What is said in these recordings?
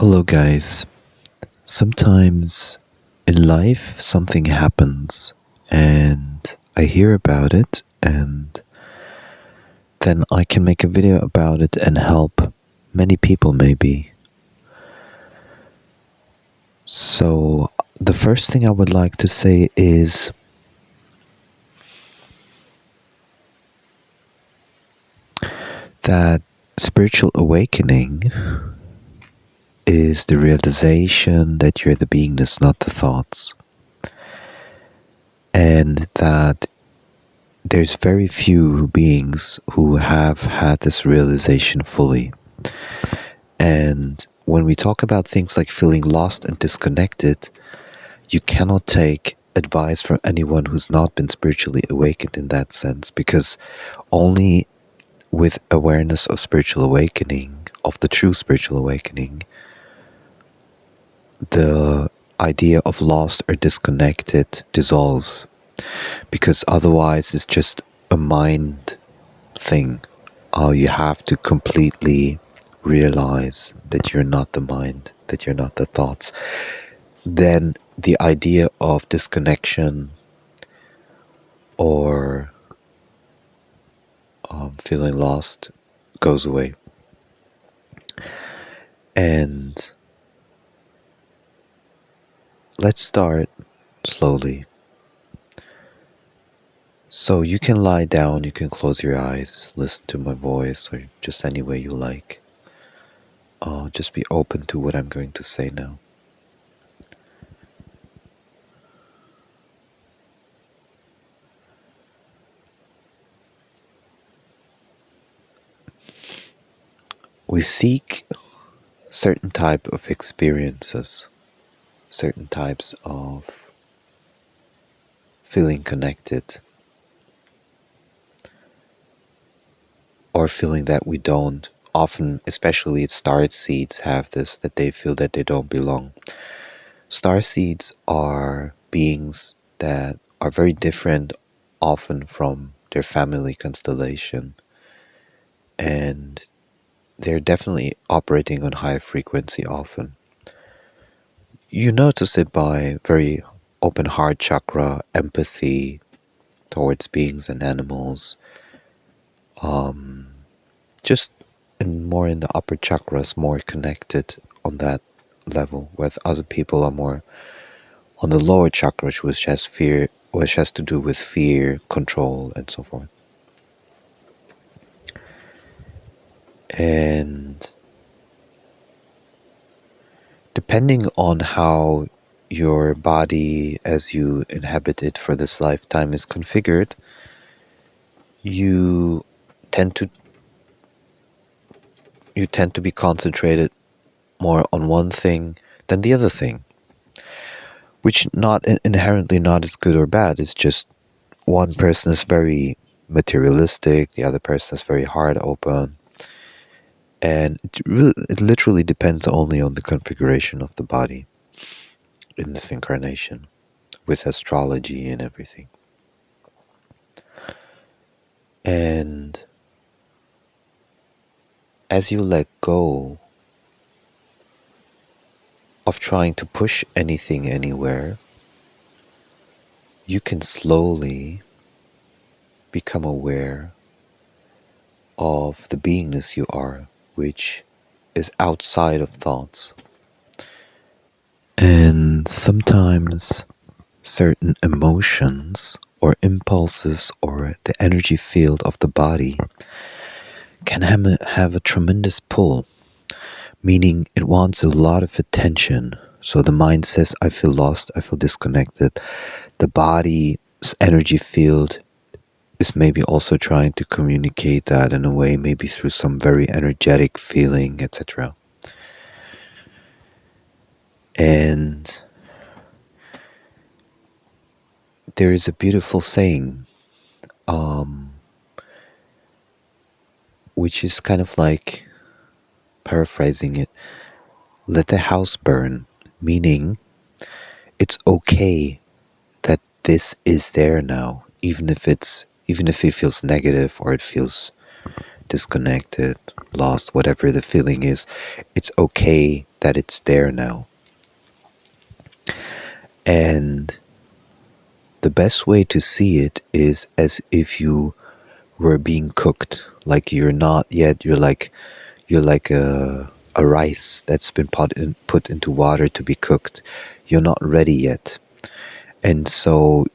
Hello, guys. Sometimes in life something happens and I hear about it, and then I can make a video about it and help many people, maybe. So, the first thing I would like to say is that spiritual awakening is the realization that you're the beingness, not the thoughts. And that there's very few beings who have had this realization fully. And when we talk about things like feeling lost and disconnected, you cannot take advice from anyone who's not been spiritually awakened in that sense, because only with awareness of spiritual awakening, of the true spiritual awakening, the idea of lost or disconnected dissolves, because otherwise it's just a mind thing. You have to completely realize that you're not the mind, that you're not the thoughts. Then the idea of disconnection or feeling lost goes away. And let's start slowly. So you can lie down, you can close your eyes, listen to my voice, or just any way you like. Just be open to what I'm going to say now. We seek certain type of experiences, certain types of feeling connected, or feeling that we don't. Often, especially star seeds have this, that they feel that they don't belong. Star seeds are beings that are very different often from their family constellation, and they're definitely operating on high frequency often. You notice it by very open heart chakra, empathy towards beings and animals, just more in the upper chakras, more connected on that level, with other people are more on the lower chakras, which has fear, which has to do with fear, control, and so forth. And depending on how your body as you inhabit it for this lifetime is configured, you tend to be concentrated more on one thing than the other thing, which not inherently not as good or bad. It's just one person is very materialistic, the other person is very heart open, and it literally depends only on the configuration of the body in this incarnation, with astrology and everything. And as you let go of trying to push anything anywhere, you can slowly become aware of the beingness you are, which is outside of thoughts. And sometimes certain emotions or impulses or the energy field of the body can have a tremendous pull, meaning it wants a lot of attention. So the mind says, I feel lost, I feel disconnected. The body's energy field is maybe also trying to communicate that in a way, maybe through some very energetic feeling, etc. And there is a beautiful saying, which is kind of like, paraphrasing it, let the house burn, meaning it's okay that this is there now, even if it feels negative or it feels disconnected, lost, whatever the feeling is. It's okay that it's there now. And the best way to see it is as if you were being cooked. Like you're not yet, you're like a rice that's been put into water to be cooked. You're not ready yet. And so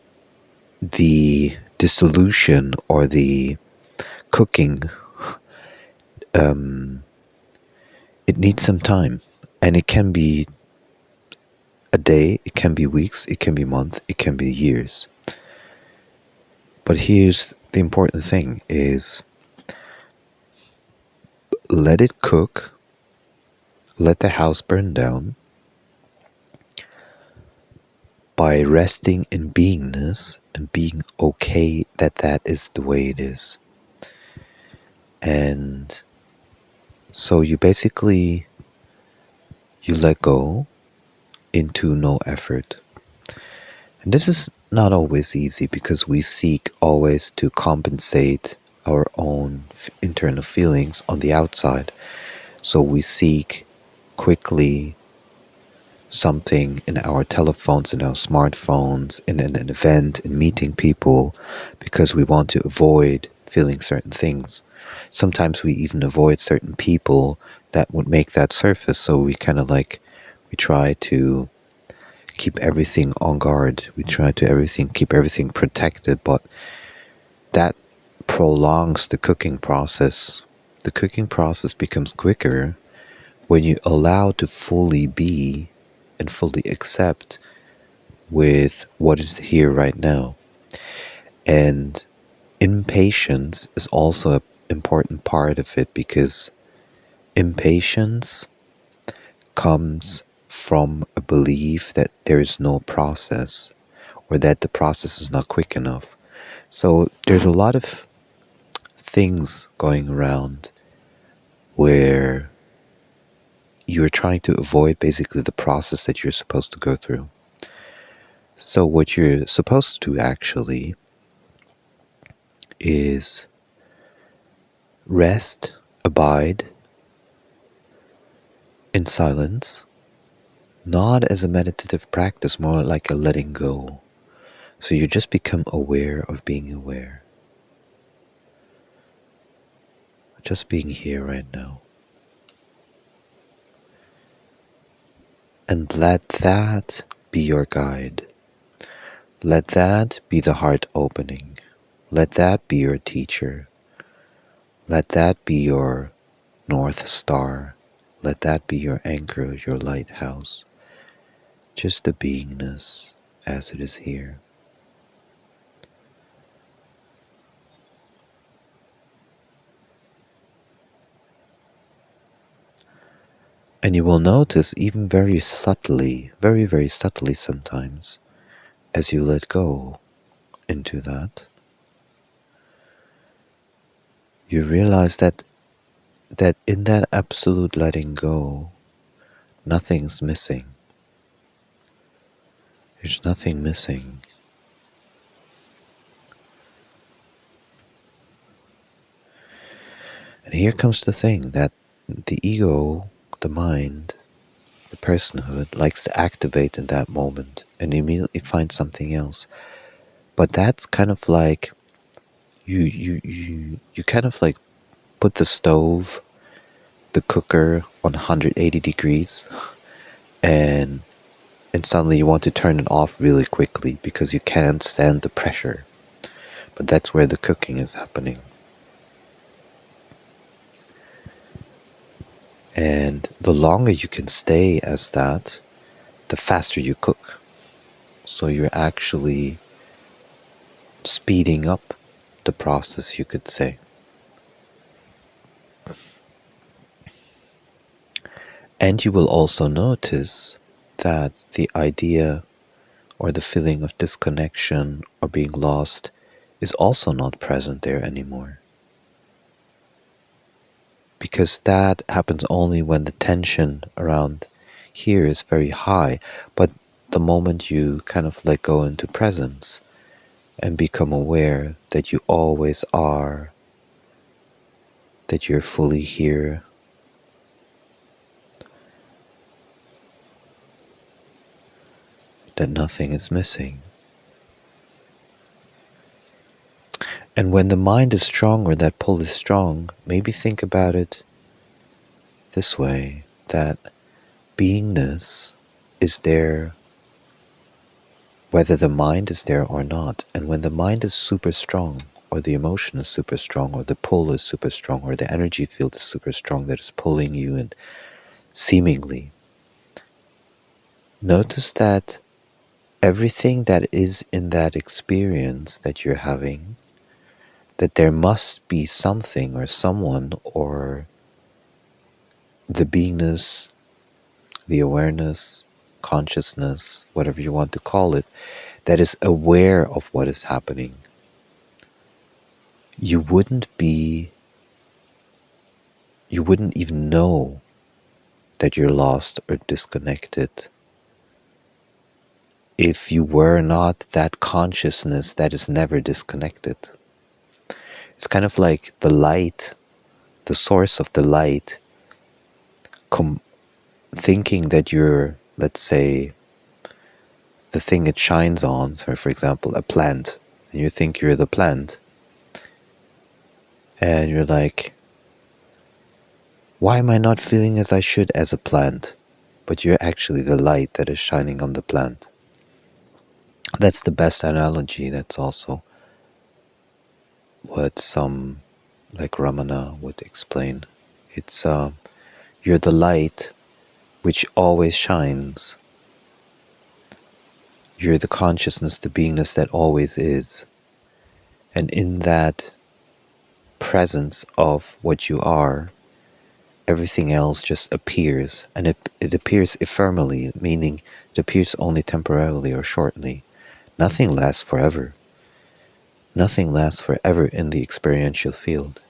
the dissolution or the cooking, it needs some time. And it can be a day, it can be weeks, it can be months, it can be years. But here's the important thing is let it cook, let the house burn down by resting in beingness and being okay that that is the way it is. And so you basically, you let go into no effort. And this is not always easy because we seek always to compensate our own internal feelings on the outside. So we seek quickly something in our telephones, in our smartphones, in an event, in meeting people, because we want to avoid feeling certain things. Sometimes we even avoid certain people that would make that surface. So we kind of like, we try to keep everything on guard. We try to keep everything protected, but that prolongs the cooking process. The cooking process becomes quicker when you allow to fully be and fully accept with what is here right now. And impatience is also an important part of it because impatience comes from a belief that there is no process or that the process is not quick enough. So there's a lot of things going around where you're trying to avoid basically the process that you're supposed to go through. So what you're supposed to actually is rest, abide in silence, not as a meditative practice, more like a letting go. So you just become aware of being aware. Just being here right now. And let that be your guide. Let that be the heart opening. Let that be your teacher. Let that be your North Star. Let that be your anchor, your lighthouse. Just the beingness as it is here. And you will notice even very subtly, very, very subtly sometimes, as you let go into that, you realize that in that absolute letting go, nothing's missing. There's nothing missing. And here comes the thing that the ego, the mind, the personhood likes to activate in that moment and immediately find something else. But that's kind of like you kind of like put the stove, the cooker on 180 degrees and suddenly you want to turn it off really quickly because you can't stand the pressure. But that's where the cooking is happening. And the longer you can stay as that, the faster you cook. So you're actually speeding up the process, you could say. And you will also notice that the idea or the feeling of disconnection or being lost is also not present there anymore. Because that happens only when the tension around here is very high. But the moment you kind of let go into presence and become aware that you always are, that you're fully here, that nothing is missing. And when the mind is strong, or that pull is strong, maybe think about it this way, that beingness is there whether the mind is there or not. And when the mind is super strong, or the emotion is super strong, or the pull is super strong, or the energy field is super strong that is pulling you in, seemingly, notice that everything that is in that experience that you're having, that there must be something or someone or the beingness, the awareness, consciousness, whatever you want to call it, that is aware of what is happening. You wouldn't even know that you're lost or disconnected if you were not that consciousness that is never disconnected. It's kind of like the light, the source of the light, thinking that you're, let's say, the thing it shines on. So for example, a plant, and you think you're the plant, and you're like, why am I not feeling as I should as a plant? But you're actually the light that is shining on the plant. That's the best analogy. That's also what some, like Ramana, would explain. It's you're the light which always shines. You're the consciousness, the beingness that always is. And in that presence of what you are, everything else just appears. And it appears ephemerally, meaning it appears only temporarily or shortly. Nothing lasts forever. Nothing lasts forever in the experiential field.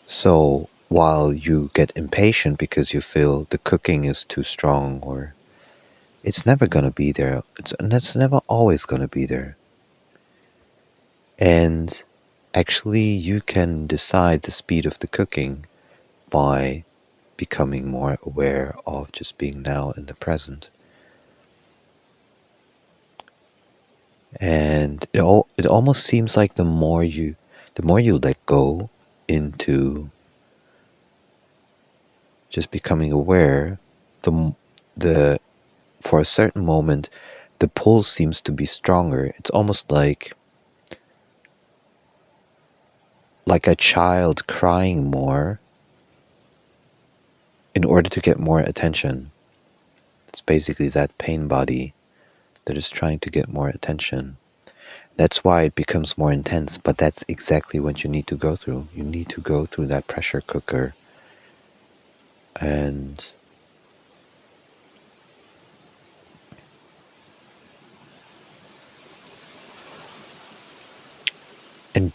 So while you get impatient because you feel the cooking is too strong, or it's never going to be there, it's never always going to be there. And actually you can decide the speed of the cooking by becoming more aware of just being now in the present. And it almost seems like the more you let go into just becoming aware, the for a certain moment the pull seems to be stronger. It's almost like a child crying more in order to get more attention. It's basically that pain body that is trying to get more attention. That's why it becomes more intense, but that's exactly what you need to go through. You need to go through that pressure cooker and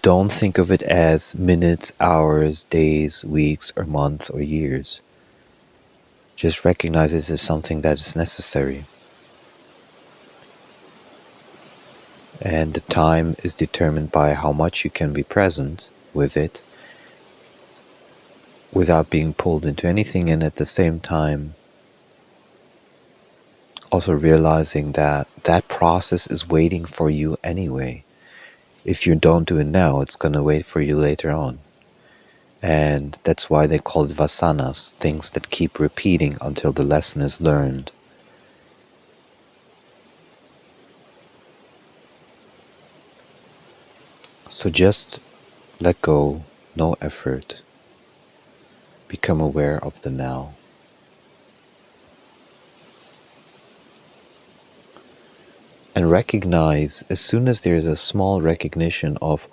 don't think of it as minutes, hours, days, weeks, or months, or years. Just recognize it as something that is necessary. And the time is determined by how much you can be present with it without being pulled into anything, and at the same time also realizing that that process is waiting for you anyway. If you don't do it now, it's going to wait for you later on. And that's why they call it vasanas, things that keep repeating until the lesson is learned. So just let go, no effort. Become aware of the now. And recognize, as soon as there's a small recognition of,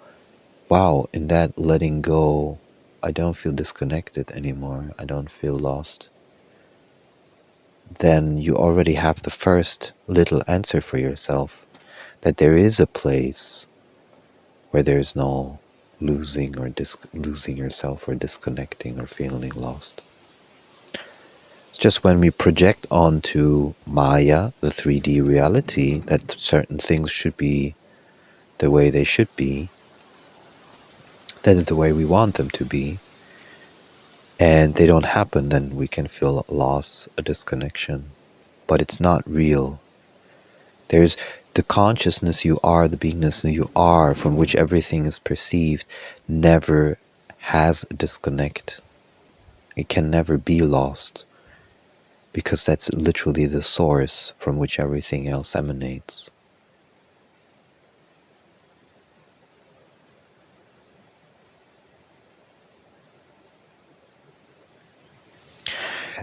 wow, in that letting go, I don't feel disconnected anymore, I don't feel lost, then you already have the first little answer for yourself, that there is a place where there's no losing yourself or disconnecting or feeling lost. It's just when we project onto Maya, the 3D reality, that certain things should be the way they should be, that is the way we want them to be, and they don't happen, then we can feel loss, a disconnection. but it's not real. There's the consciousness you are, the beingness you are, from which everything is perceived, never has a disconnect. It can never be lost, because that's literally the source from which everything else emanates.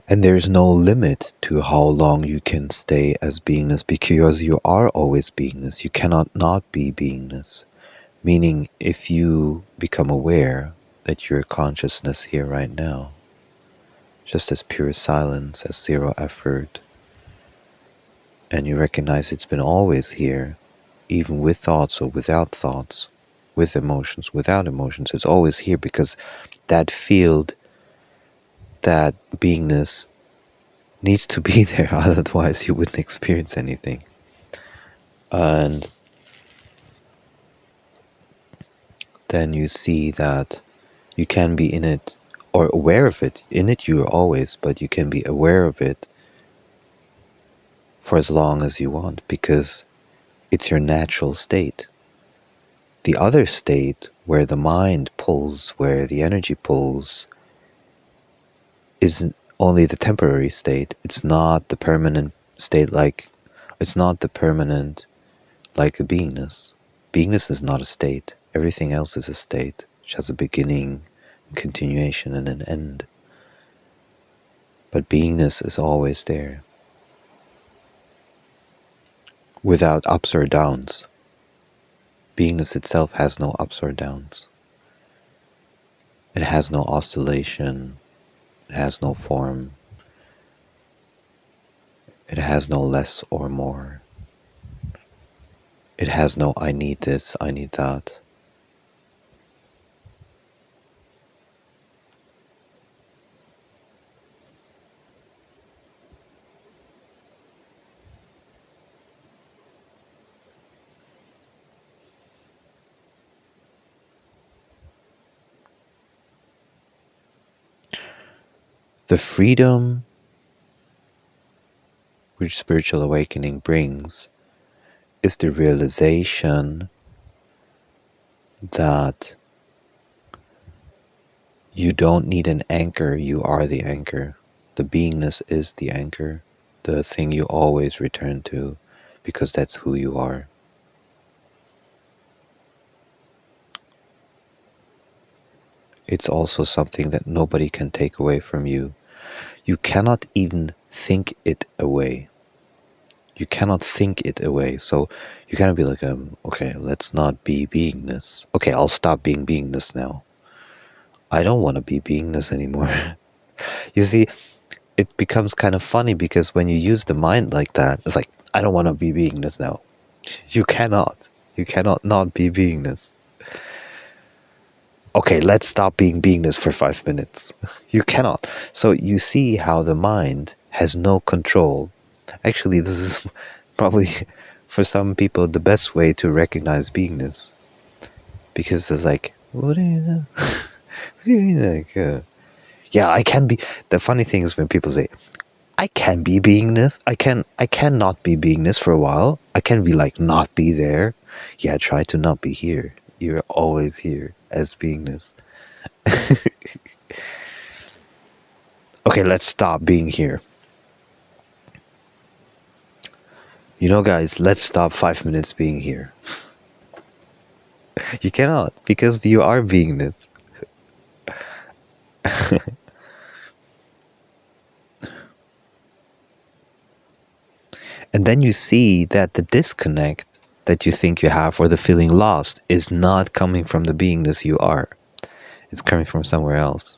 And there's no limit to how long you can stay as beingness, because you are always beingness. You cannot not be beingness. Meaning, if you become aware that you're consciousness here right now, just as pure silence, as zero effort, and you recognize it's been always here, even with thoughts or without thoughts, with emotions, without emotions, it's always here, because that field, that beingness needs to be there, otherwise you wouldn't experience anything. And then you see that you can be in it, or aware of it. In it you're always, but you can be aware of it for as long as you want, because it's your natural state. The other state, where the mind pulls, where the energy pulls, is only the temporary state. It's not the permanent state, it's not the permanent like a beingness. Beingness is not a state. Everything else is a state, which has a beginning, continuation, and an end. But beingness is always there, without ups or downs. Beingness itself has no ups or downs. It has no oscillation. It has no form. It has no less or more. It has no I need this, I need that. The freedom which spiritual awakening brings is the realization that you don't need an anchor, you are the anchor. The beingness is the anchor, the thing you always return to, because that's who you are. It's also something that nobody can take away from you. You cannot even think it away. You cannot think it away. So you cannot be like, okay, let's not be beingness. Okay, I'll stop being beingness now. I don't want to be beingness anymore. You see, it becomes kind of funny, because when you use the mind like that, it's like, I don't want to be beingness now. You cannot. You cannot not be beingness. Okay, let's stop being beingness for 5 minutes. You cannot. So you see how the mind has no control. Actually, this is probably, for some people, the best way to recognize beingness. Because it's like, what do you know? What do you mean? Like, yeah, I can be. The funny thing is when people say, I can be beingness. I cannot be beingness for a while. I can be like, not be there. Yeah, try to not be here. You're always here as beingness. Okay, let's stop being here. You know, guys, let's stop 5 minutes being here. You cannot, because you are beingness. And then you see that the disconnect that you think you have, or the feeling lost, is not coming from the beingness you are. It's coming from somewhere else.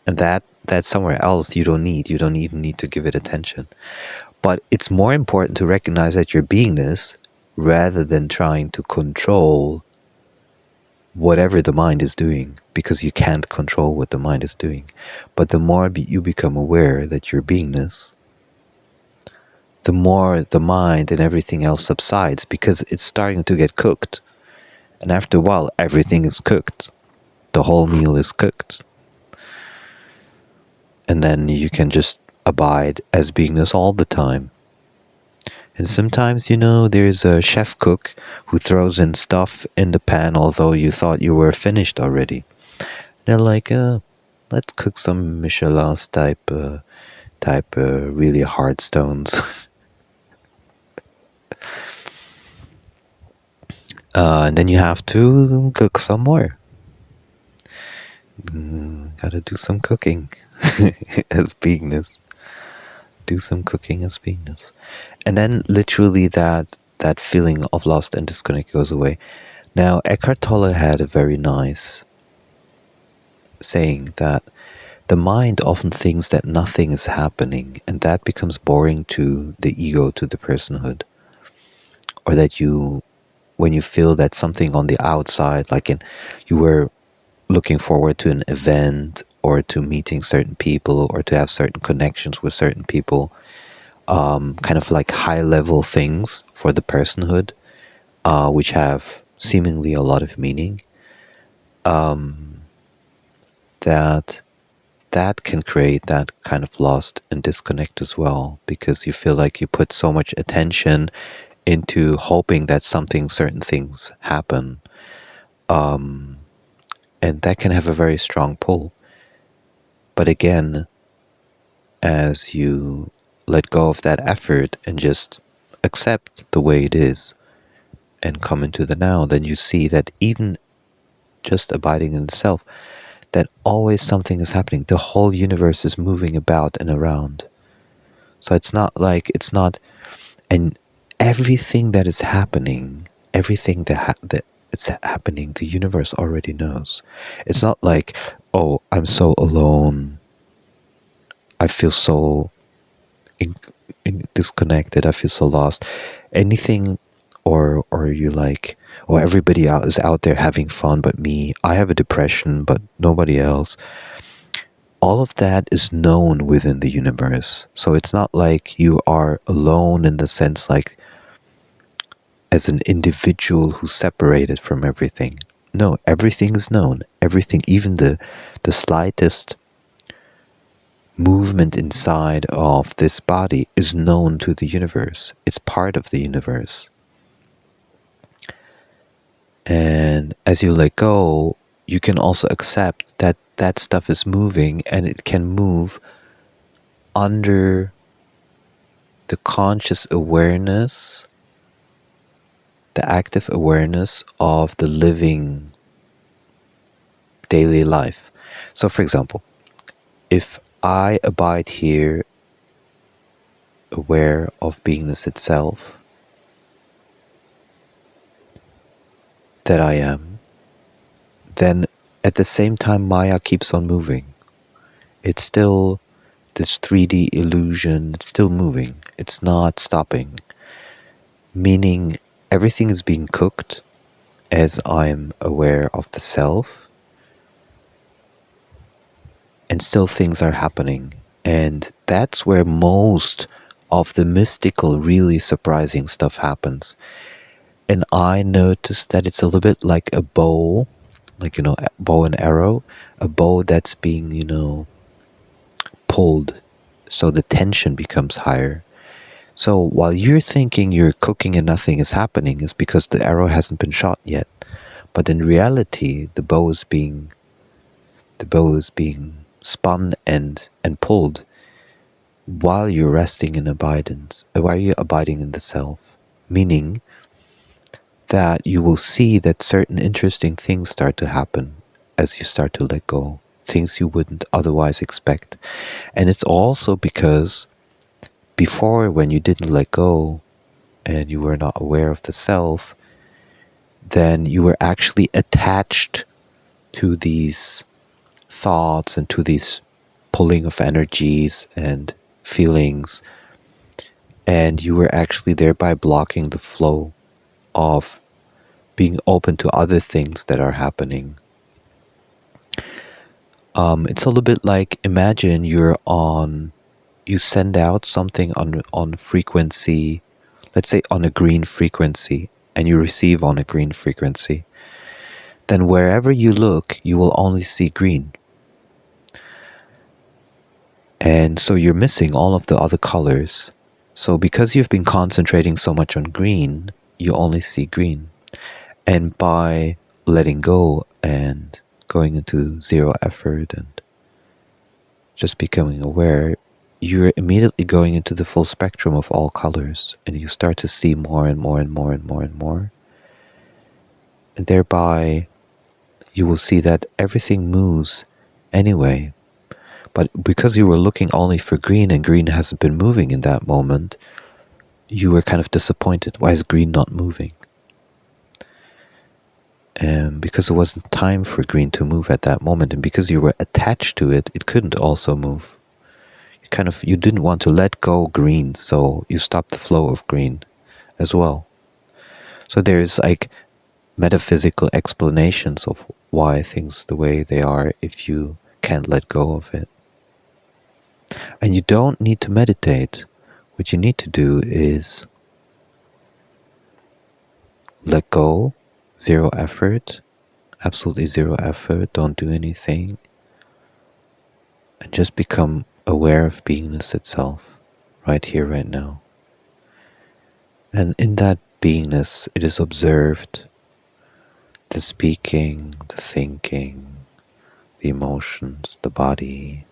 And that somewhere else you don't need. You don't even need to give it attention. But it's more important to recognize that your beingness, rather than trying to control whatever the mind is doing, because you can't control what the mind is doing. But the more you become aware that your beingness, the more the mind and everything else subsides, because it's starting to get cooked. And after a while, everything is cooked. The whole meal is cooked. And then you can just abide as beingness all the time. And sometimes, there's a chef cook who throws in stuff in the pan although you thought you were finished already. They're like, let's cook some Michelin's type really hard stones. And then you have to cook some more. Gotta do some cooking as beingness. Do some cooking as beingness. And then literally that feeling of lost and disconnect goes away. Now, Eckhart Tolle had a very nice saying that the mind often thinks that nothing is happening, and that becomes boring to the ego, to the personhood. Or that when you feel that something on the outside, like you were looking forward to an event or to meeting certain people or to have certain connections with certain people, kind of like high-level things for the personhood, which have seemingly a lot of meaning, that can create that kind of lost and disconnect as well, because you feel like you put so much attention into hoping that certain things happen, and that can have a very strong pull. But again, as you let go of that effort and just accept the way it is and come into the now, then you see that even just abiding in the self, that always something is happening. The whole universe is moving about and around. So it's not, and everything that is happening, everything that it's happening, the universe already knows. It's not like, oh, I'm so alone, I feel so disconnected, I feel so lost. Anything, or you like, or everybody out is out there having fun but me, I have a depression but nobody else. All of that is known within the universe. So it's not like you are alone in the sense like as an individual who's separated from everything. No, everything is known. Everything, even the slightest movement inside of this body is known to the universe. It's part of the universe. And as you let go, you can also accept that that stuff is moving, and it can move under the conscious awareness, the active awareness of the living daily life. So for example, if I abide here aware of beingness itself, that I am, then at the same time Maya keeps on moving. It's still this 3D illusion, it's still moving. It's not stopping. Meaning everything is being cooked as I'm aware of the self, and still things are happening. And that's where most of the mystical, really surprising stuff happens. And I noticed that it's a little bit like a bow, like, a bow and arrow, a bow that's being, pulled. So the tension becomes higher. So while you're thinking you're cooking and nothing is happening, is because the arrow hasn't been shot yet. But in reality, the bow is being spun and pulled while you're resting in abidance, while you're abiding in the self. Meaning that you will see that certain interesting things start to happen as you start to let go, things you wouldn't otherwise expect. And it's also because before, when you didn't let go and you were not aware of the self, then you were actually attached to these thoughts and to these pulling of energies and feelings, and you were actually thereby blocking the flow of being open to other things that are happening. It's a little bit like, imagine you send out something on frequency, let's say on a green frequency, and you receive on a green frequency. Then wherever you look, you will only see green. And And so you're missing all of the other colors. So because you've been concentrating so much on green, you only see green. And by letting go and going into zero effort and just becoming aware, you're immediately going into the full spectrum of all colors, and you start to see more and more and more and more and more. And thereby, you will see that everything moves anyway. But because you were looking only for green and green hasn't been moving in that moment, you were kind of disappointed. Why is green not moving? And because it wasn't time for green to move at that moment, and because you were attached to it, it couldn't also move. You didn't want to let go green, so you stopped the flow of green as well. So there's like metaphysical explanations of why things the way they are if you can't let go of it. And you don't need to meditate. What you need to do is let go, zero effort, absolutely zero effort, don't do anything, and just become aware of beingness itself, right here, right now. And in that beingness, it is observed the speaking, the thinking, the emotions, the body,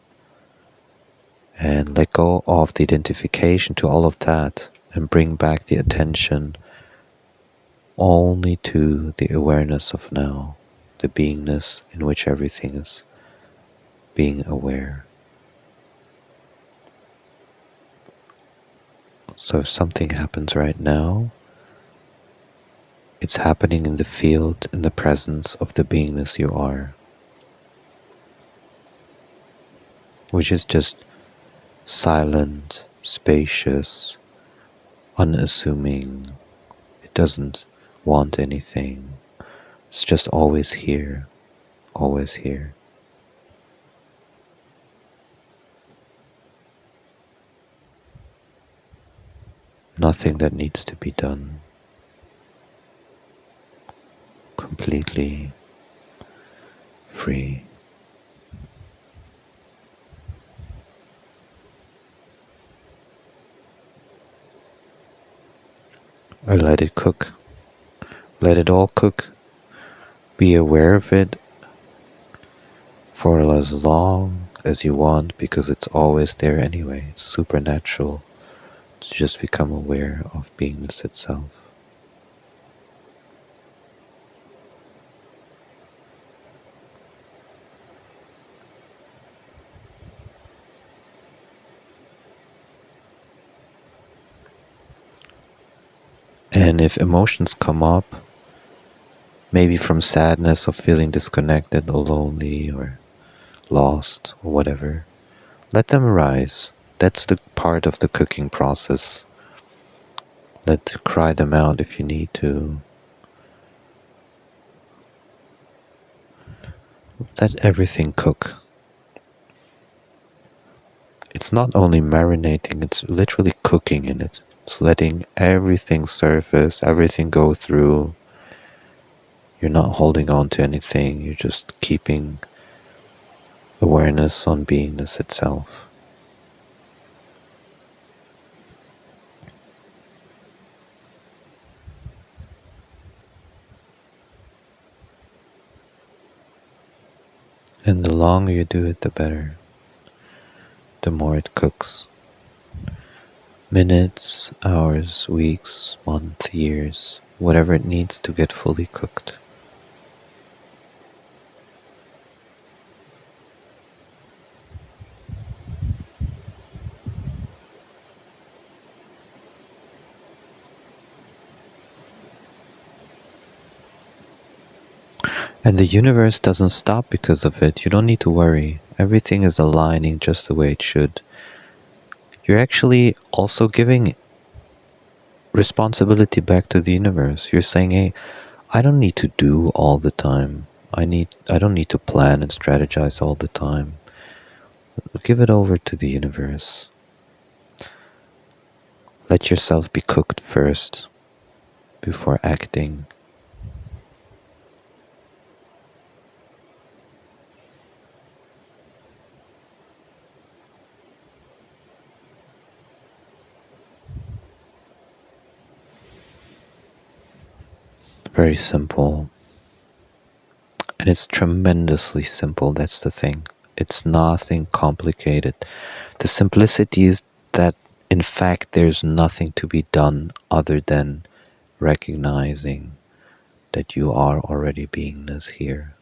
and let go of the identification to all of that and bring back the attention only to the awareness of now, the beingness in which everything is being aware. So if something happens right now, it's happening in the field, in the presence of the beingness you are, which is just silent, spacious, unassuming. It doesn't want anything. It's just always here, always here. Nothing that needs to be done. Completely free. Or let it cook. Let it all cook. Be aware of it for as long as you want, because it's always there anyway. It's supernatural to just become aware of beingness itself. And if emotions come up, maybe from sadness or feeling disconnected or lonely or lost or whatever, let them arise. That's the part of the cooking process. Cry them out if you need to. Let everything cook. It's not only marinating, it's literally cooking in it. It's letting everything surface, everything go through. You're not holding on to anything, you're just keeping awareness on beingness itself. And the longer you do it, the better. The more it cooks. Minutes, hours, weeks, months, years, whatever it needs to get fully cooked. And the universe doesn't stop because of it. You don't need to worry. Everything is aligning just the way it should. You're actually also giving responsibility back to the universe. You're saying, hey, I don't need to do all the time. I don't need to plan and strategize all the time. Give it over to the universe. Let yourself be cooked first before acting. very simple. And it's tremendously simple, that's the thing. It's nothing complicated. The simplicity is that, in fact, there's nothing to be done other than recognizing that you are already beingness here.